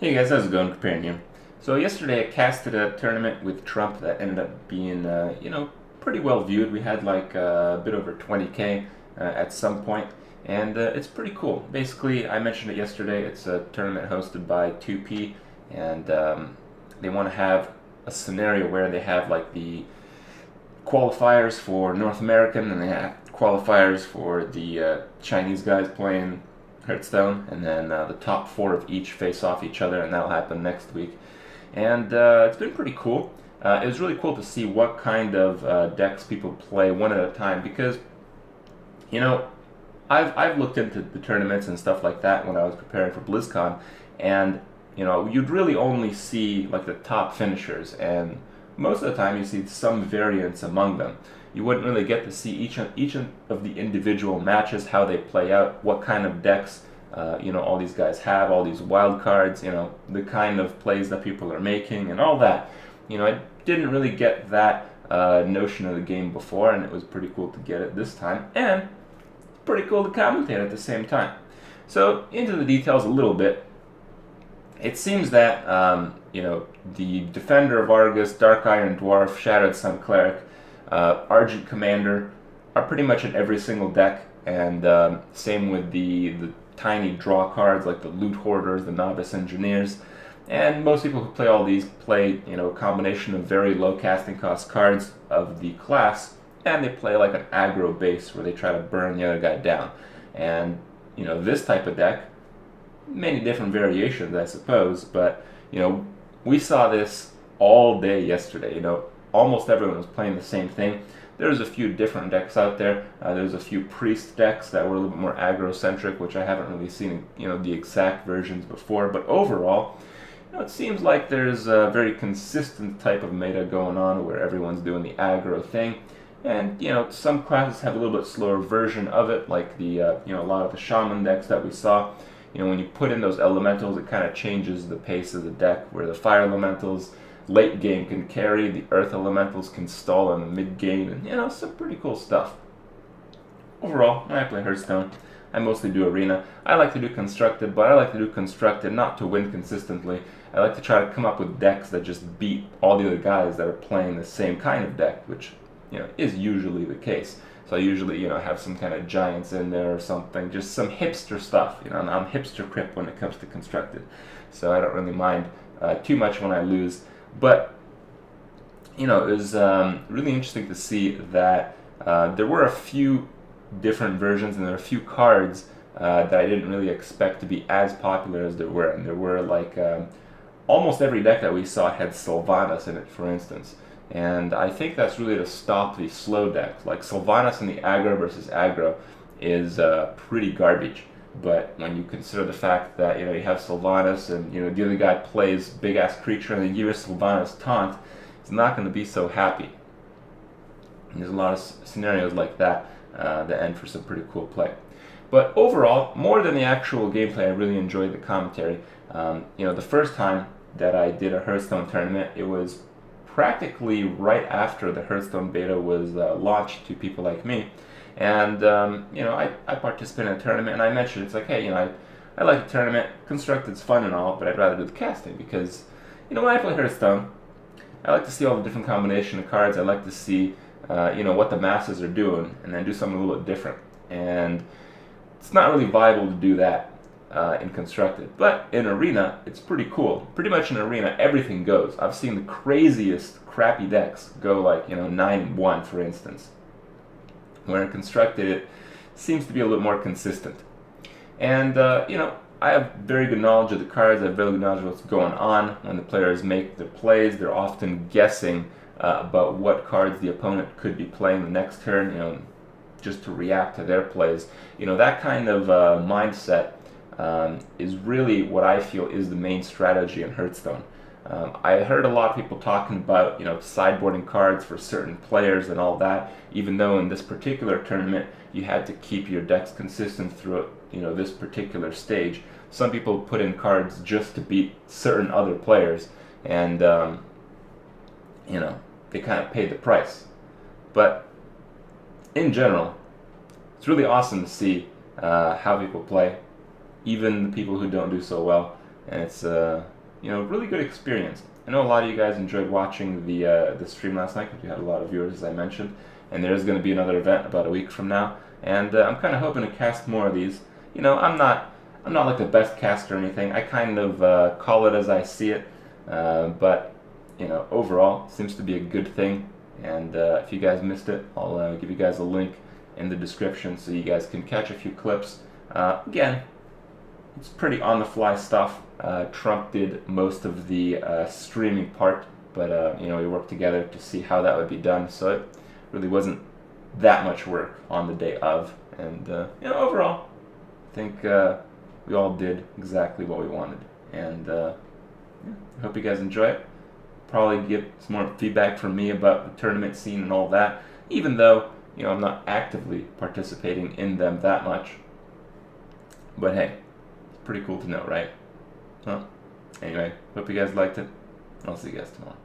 Hey guys, how's it going? Comparing you. So yesterday I casted a tournament with Trump that ended up being, pretty well viewed. We had like a bit over 20K at some point, and it's pretty cool. Basically, I mentioned it yesterday. It's a tournament hosted by 2P, and they want to have a scenario where they have like the qualifiers for North American, and they have qualifiers for the Chinese guys playing Hearthstone, and then the top four of each face off each other, and that'll happen next week. And it's been pretty cool. It was really cool to see what kind of decks people play one at a time because, you know, I've looked into the tournaments and stuff like that when I was preparing for BlizzCon, and you'd really only see like the top finishers, and most of the time you see some variance among them. You wouldn't really get to see each of the individual matches, how they play out, what kind of decks all these guys have, all these wild cards, the kind of plays that people are making, and all that. I didn't really get that notion of the game before, and it was pretty cool to get it this time, and pretty cool to commentate at the same time. So into the details a little bit. It seems that the Defender of Argus, Dark Iron Dwarf, Shadowed Sun Cleric, Argent Commander are pretty much in every single deck, and same with the tiny draw cards like the Loot Hoarders, the Novice Engineers, and most people who play all these play a combination of very low casting cost cards of the class, and they play like an aggro base where they try to burn the other guy down. And this type of deck, many different variations, I suppose, but we saw this all day yesterday. Almost everyone was playing the same thing. There's a few different decks out there. There's a few priest decks that were a little bit more aggro-centric, which I haven't really seen the exact versions before. But overall, it seems like there's a very consistent type of meta going on where everyone's doing the aggro thing. And some classes have a little bit slower version of it, like the a lot of the shaman decks that we saw. When you put in those elementals, it kind of changes the pace of the deck, where the fire elementals late game can carry, the earth elementals can stall in the mid game, and some pretty cool stuff. Overall, when I play Hearthstone, I mostly do arena. I like to do constructed, but I like to do constructed not to win consistently. I like to try to come up with decks that just beat all the other guys that are playing the same kind of deck, which is usually the case. So I usually, have some kind of giants in there or something, just some hipster stuff. I'm hipster crip when it comes to constructed, so I don't really mind too much when I lose. But it was really interesting to see that there were a few different versions, and there were a few cards that I didn't really expect to be as popular as there were. And there were like almost every deck that we saw had Sylvanas in it, for instance. And I think that's really to stop the slow decks. Like Sylvanas in the aggro versus aggro is pretty garbage. But when you consider the fact that you have Sylvanas, and the other guy plays big ass creature, and then you give Sylvanas taunt, it's not going to be so happy. And there's a lot of scenarios like that that end for some pretty cool play. But overall, more than the actual gameplay, I really enjoyed the commentary. The first time that I did a Hearthstone tournament, it was practically right after the Hearthstone beta was launched to people like me. And, I participated in a tournament, and I mentioned, it's like, hey, I like a tournament, constructed's fun and all, but I'd rather do the casting, because, when I play Hearthstone, I like to see all the different combination of cards. I like to see, what the masses are doing, and then do something a little bit different. And it's not really viable to do that in constructed, but in arena, it's pretty cool. Pretty much in arena, everything goes. I've seen the craziest crappy decks go like 9-1, for instance. Where in constructed, it seems to be a little more consistent. And I have very good knowledge of the cards. I have very good knowledge of what's going on when the players make their plays. They're often guessing about what cards the opponent could be playing the next turn, just to react to their plays. That kind of mindset is really what I feel is the main strategy in Hearthstone. I heard a lot of people talking about, sideboarding cards for certain players and all that, even though in this particular tournament you had to keep your decks consistent throughout, this particular stage. Some people put in cards just to beat certain other players, and, they kind of paid the price. But in general, it's really awesome to see how people play, even the people who don't do so well. and it's really good experience. I know a lot of you guys enjoyed watching the stream last night because we had a lot of viewers, as I mentioned, and there is going to be another event about a week from now, and I'm kind of hoping to cast more of these. I'm not like the best caster or anything. I kind of call it as I see it, but overall, it seems to be a good thing. And if you guys missed it, I'll give you guys a link in the description so you guys can catch a few clips. Again, it's pretty on-the-fly stuff. Trump did most of the streaming part, but we worked together to see how that would be done, so it really wasn't that much work on the day of. And overall, I think we all did exactly what we wanted. And I hope you guys enjoy it. Probably get some more feedback from me about the tournament scene and all that, even though I'm not actively participating in them that much. But hey, it's pretty cool to know, right? Anyway, hope you guys liked it. I'll see you guys tomorrow.